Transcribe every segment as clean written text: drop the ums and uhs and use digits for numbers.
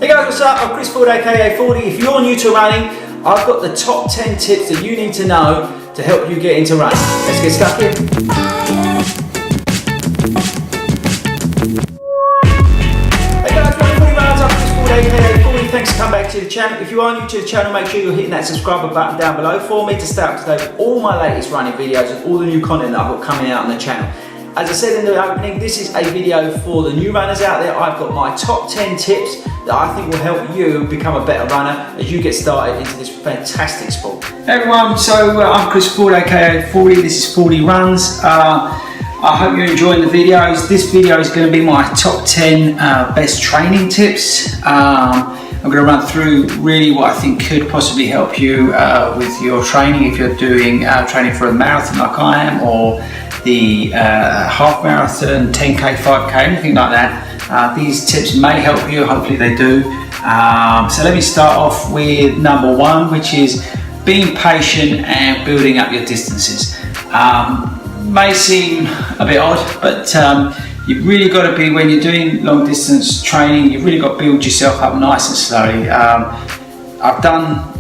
Hey guys, what's up? I'm Chris Ford, aka FORDY. If you're new to running, I've got the top 10 tips that you need to know to help you get into running. Let's get stuck in. Hey guys, welcome to Runners. I'm Chris Ford, aka FORDY. Thanks for coming back to the channel. If you are new to the channel, make sure you're hitting that subscribe button down below for me to stay up to date with all my latest running videos and all the new content that I've got coming out on the channel. As I said in the opening, this is a video for the new runners out there. I've got my top 10 tips that I think will help you become a better runner as you get started into this fantastic sport. Hey everyone, so I'm Chris Ford, aka FORDY. This is FORDY Runs. I hope you're enjoying the videos. This video is going to be my top 10 best training tips. I'm going to run through really what I think could possibly help you with your training if you're doing training for a marathon like I am, or the half marathon, 10k, 5k, anything like that. These tips may help you, hopefully they do. So let me start off with number one, which is being patient and building up your distances. May seem a bit odd, but you've really got to be, when you're doing long distance training, you've really got to build yourself up nice and slowly. I've done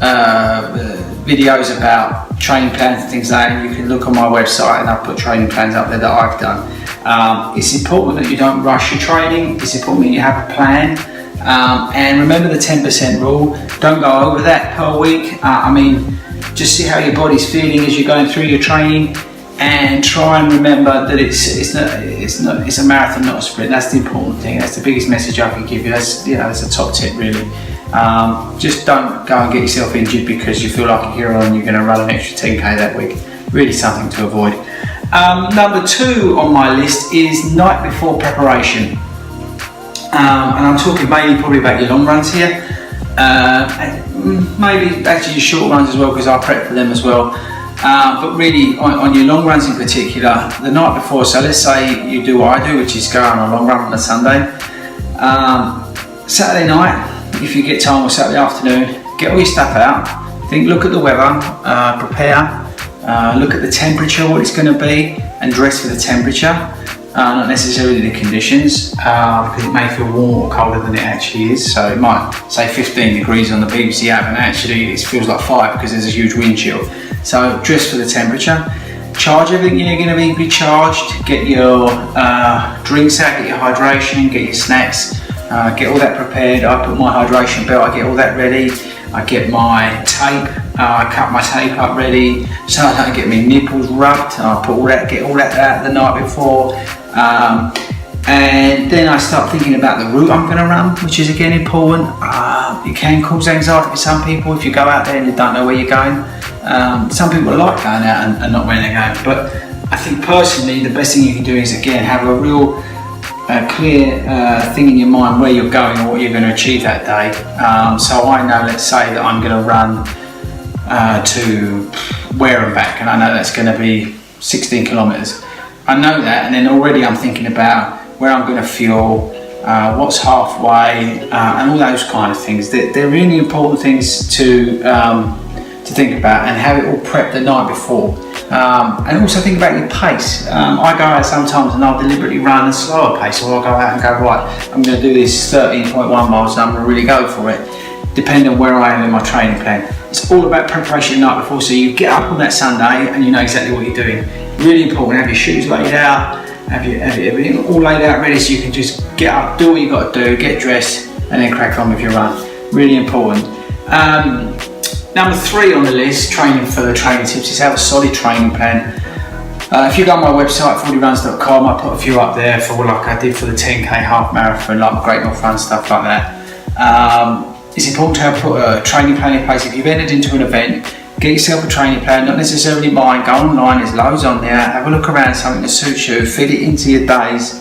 videos about training plans and things like that. You can look on my website and I've put training plans up there that I've done. It's important that you don't rush your training. It's important that you have a plan. And remember the 10% rule. Don't go over that per week. I mean, just see how your body's feeling as you're going through your training, and try and remember that it's a marathon, not a sprint. That's the important thing. That's the biggest message I can give you. That's a top tip really. Just don't go and get yourself injured because you feel like a hero and you're going to run an extra 10k that week. Really something to avoid. Number two on my list is night before preparation. And I'm talking mainly probably about your long runs here. Maybe actually your short runs as well, because I prep for them as well. But really on your long runs in particular, the night before, so let's say you do what I do, which is go on a long run on a Sunday. Saturday night, if you get time, or Saturday afternoon, get all your stuff out, look at the weather, prepare, look at the temperature, what it's going to be, and dress for the temperature, not necessarily the conditions, because it may feel warmer or colder than it actually is. So it might say 15 degrees on the BBC app and actually it feels like 5 because there's a huge wind chill. So dress for the temperature, charge everything you're going to be charged, get your drinks out, get your hydration, get your snacks, get all that prepared. I put my hydration belt, I get all that ready, I get my tape, I cut my tape up ready so I don't get my nipples rubbed. I put get all that out the night before, and then I start thinking about the route I'm going to run, which is again important. It can cause anxiety for some people if you go out there and you don't know where you're going. Some people like going out and not where they're going, but I think personally the best thing you can do is again have a real clear thing in your mind where you're going or what you're going to achieve that day. So I know, let's say that I'm going to run to where and back, and I know that's going to be 16 kilometers. I know that, and then already I'm thinking about where I'm going to fuel, what's halfway, and all those kind of things. They're really important things to think about, and have it all prepped the night before. And also think about your pace. I go out sometimes and I'll deliberately run a slower pace, or I'll go out and go, right, I'm going to do this 13.1 miles and I'm going to really go for it, depending on where I am in my training plan. It's all about preparation the night before, so you get up on that Sunday and you know exactly what you're doing. Really important. Have your shoes laid out, have everything all laid out ready, so you can just get up, do what you got to do, get dressed, and then crack on with your run. Really important. Number three on the list, training for the training tips, is have a solid training plan. If you go on my website, fordyruns.com, I put a few up there for like I did for the 10k half marathon, like Great North Run, stuff like that. It's important to have put a training plan in place. If you've entered into an event, get yourself a training plan, not necessarily mine, go online, there's loads on there, have a look around, something that suits you, fit it into your days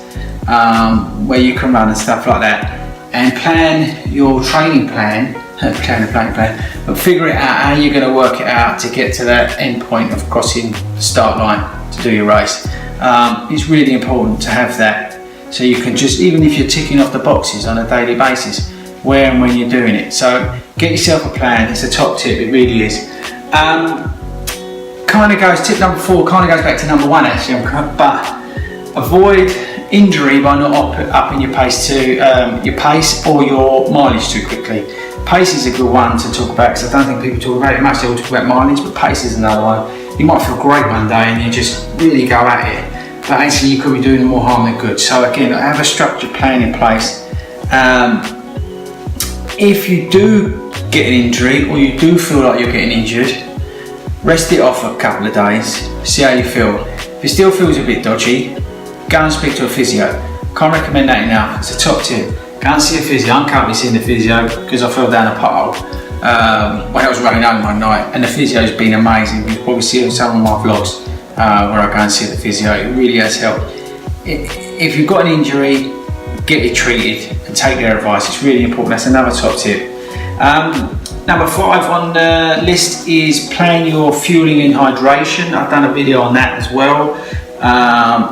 where you can run and stuff like that, and plan your training plan, but figure it out how you're going to work it out to get to that end point of crossing the start line to do your race. It's really important to have that, so you can just, even if you're ticking off the boxes on a daily basis, where and when you're doing it. So get yourself a plan. It's a top tip, it really is. Tip number 4 kind of goes back to number 1 actually, but avoid injury by not upping your pace or your mileage too quickly. Pace is a good one to talk about because I don't think people talk about it much. They all talk about mileage, but pace is another one. You might feel great one day and you just really go at it, but actually you could be doing more harm than good. So again, have a structured plan in place. If you do get an injury or you do feel like you're getting injured, rest it off a couple of days, see how you feel. If it still feels a bit dodgy, go and speak to a physio. Can't recommend that enough, it's a top tip. Go and see a physio. I'm currently seeing the physio because I fell down a pothole when I was running home one night, and the physio's been amazing. You probably see some of my vlogs where I go and see the physio. It really has helped. If you've got an injury, get it treated and take their advice. It's really important. That's another top tip. Number 5 on the list is plan your fueling and hydration. I've done a video on that as well,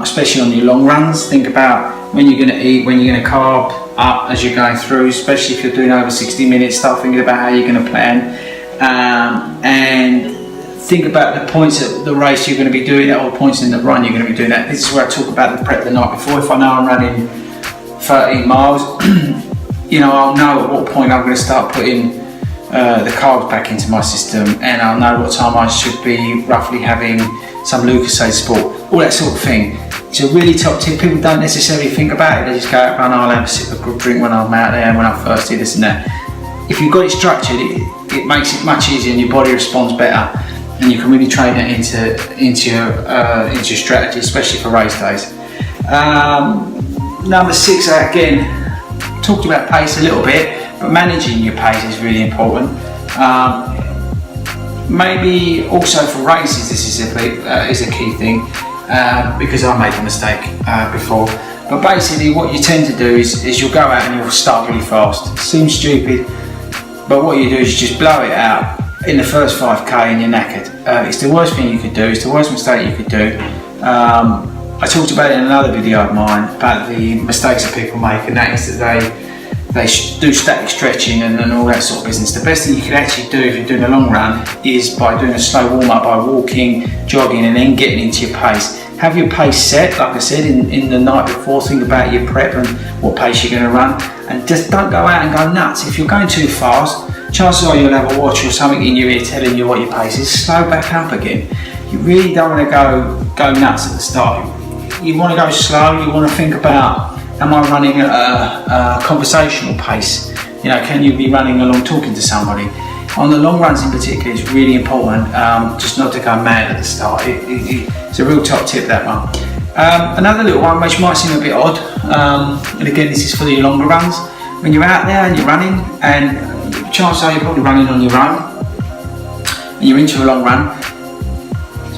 especially on your long runs. Think about when you're going to eat, when you're going to carb up as you're going through, especially if you're doing over 60 minutes. Start thinking about how you're going to plan, and think about the points at the race you're going to be doing that, or points in the run you're going to be doing that. This is where I talk about the prep the night before. If I know I'm running 13 miles, you know, I'll know at what point I'm going to start putting the carbs back into my system, and I'll know what time I should be roughly having some Lucozade Sport, all that sort of thing. It's a really top tip. People don't necessarily think about it. They just go out and I'll have a sip of good drink when I'm out there, when I'm thirsty, this and that. If you've got it structured, it makes it much easier and your body responds better, and you can really train it into your strategy, especially for race days. Number 6, again, talked about pace a little bit, but managing your pace is really important. Maybe also for races, this is a key thing, because I made a mistake before. But basically, what you tend to do is you'll go out and you'll start really fast. It seems stupid, but what you do is you just blow it out in the first 5k and you're knackered. It's the worst thing you could do. It's the worst mistake you could do. I talked about it in another video of mine about the mistakes that people make, and that is that they do static stretching and all that sort of business. The best thing you can actually do if you're doing a long run is by doing a slow warm up, by walking, jogging, and then getting into your pace. Have your pace set, like I said, in the night before. Think about your prep and what pace you're going to run, and just don't go out and go nuts. If you're going too fast, chances are you'll have a watch or something in your ear telling you what your pace is. Slow back up again. You really don't want to go nuts at the start. You want to go slow. You want to think about, am I running at a conversational pace? You know, can you be running along talking to somebody? On the long runs in particular, it's really important just not to go mad at the start. It's a real top tip, that one. Another little one which might seem a bit odd, and again this is for the longer runs. When you're out there and you're running, and chances are you're probably running on your own, and you're into a long run,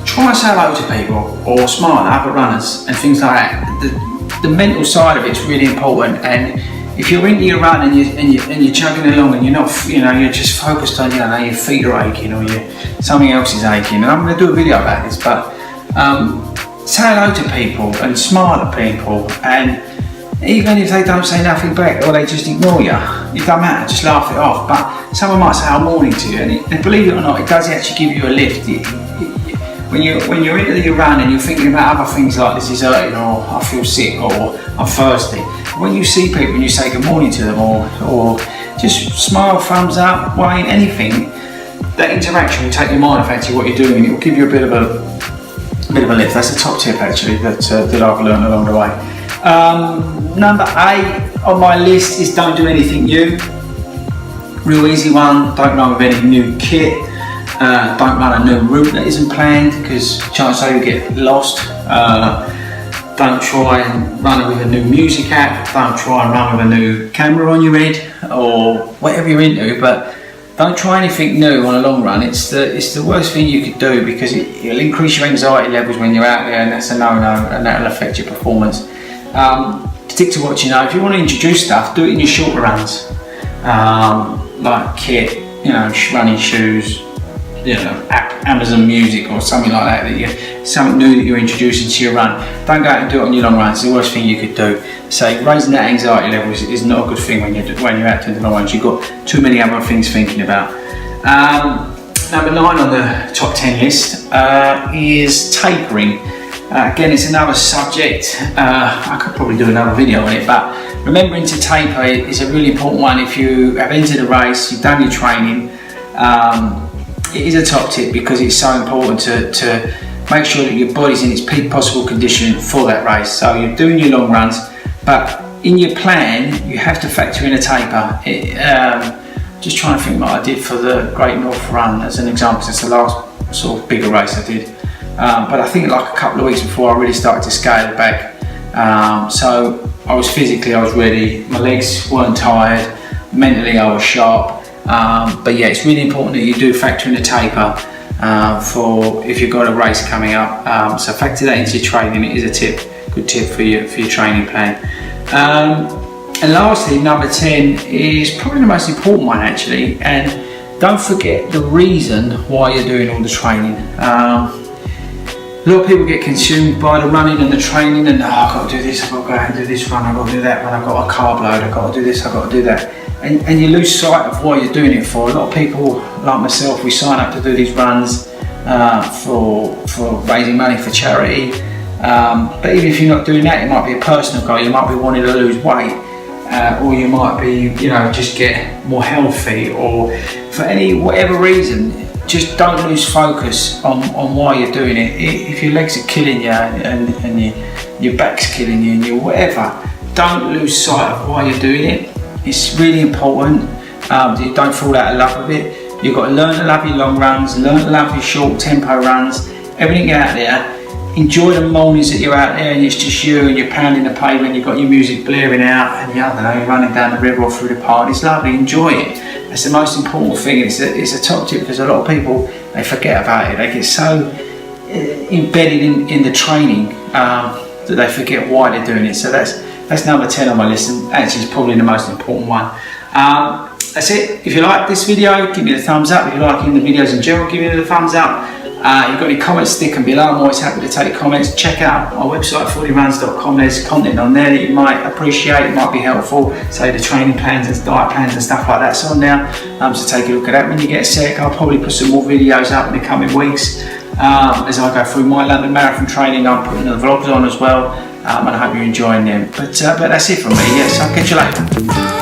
try and say hello to people or smile at other runners and things like that. The mental side of it's really important, and if you're into your run and you're chugging along and you're not, you know, you're just focused on, you know, your feet are aching or something else is aching, and I'm going to do a video about this, but say hello to people and smile at people, and even if they don't say nothing back or they just ignore you, it doesn't matter, just laugh it off. But someone might say, "Oh, morning" to you, and believe it or not, it does actually give you a lift. When you're into your run and you're thinking about other things like this is hurting, or I feel sick, or I'm thirsty, when you see people and you say good morning to them, or just smile, thumbs up, wave, anything, that interaction will take your mind off actually what you're doing, and it will give you a bit of a lift. That's a top tip actually that I've learned along the way. Number 8 on my list is don't do anything new. Real easy one. Don't run with any new kit. Don't run a new route that isn't planned, because chances are you'll get lost. Don't try and run with a new music app. Don't try and run with a new camera on your head or whatever you're into. But don't try anything new on a long run. It's the worst thing you could do, because it'll increase your anxiety levels when you're out there, and that's a no-no, and that'll affect your performance. Stick to what you know. If you want to introduce stuff, do it in your shorter runs, like kit, you know, running shoes, you know, Amazon Music or something like that. Something new that you're introducing to your run. Don't go out and do it on your long runs. It's the worst thing you could do. So raising that anxiety level is not a good thing when you're out doing the long runs. You've got too many other things thinking about. Number 9 on the top 10 list is tapering. Again, it's another subject. I could probably do another video on it, but remembering to taper is a really important one. If you have entered a race, you've done your training, it is a top tip because it's so important to make sure that your body's in its peak possible condition for that race. So you're doing your long runs, but in your plan, you have to factor in a taper. Just trying to think what I did for the Great North Run as an example. It's the last sort of bigger race I did. But I think like a couple of weeks before I really started to scale it back. So I was ready, my legs weren't tired, mentally I was sharp. But yeah, it's really important that you do factor in a taper for if you've got a race coming up. So factor that into your training. It is a good tip for your training plan. And lastly, number 10 is probably the most important one actually, and don't forget the reason why you're doing all the training. A lot of people get consumed by the running and the training and I've got to do this, I've got to go out and do this run, I've got to do that run, I've got a carb load, I've got to do this, I've got to do that. And you lose sight of what you're doing it for. A lot of people, like myself, we sign up to do these runs for raising money for charity. But even if you're not doing that, it might be a personal goal, you might be wanting to lose weight, or you might be, just get more healthy, or for whatever reason. Just don't lose focus on why you're doing it. If your legs are killing you and your back's killing you and you whatever, don't lose sight of why you're doing it. It's really important that you don't fall out of love with it. You've got to learn to love your long runs, learn to love your short tempo runs, everything out there. Enjoy the mornings that you're out there and it's just you and you're pounding the pavement, you've got your music blaring out and you're running down the river or through the park. It's lovely, enjoy it. That's the most important thing. It's a top tip because a lot of people, they forget about it. They get so embedded in the training that they forget why they're doing it. So that's number 10 on my list, and actually it's probably the most important one. That's it. If you like this video, give me the thumbs up. If you're liking the videos in general, give me the thumbs up. You've got any comments, stick them below. I'm always happy to take comments. Check out my website, FORDYruns.com. There's content on there that you might appreciate, might be helpful. Say the training plans and diet plans and stuff like that's on there. So take a look at that when you get a sec. I'll probably put some more videos up in the coming weeks. As I go through my London Marathon training, I'm putting the vlogs on as well. And I hope you're enjoying them. But that's it from me. Yes, I'll catch you later.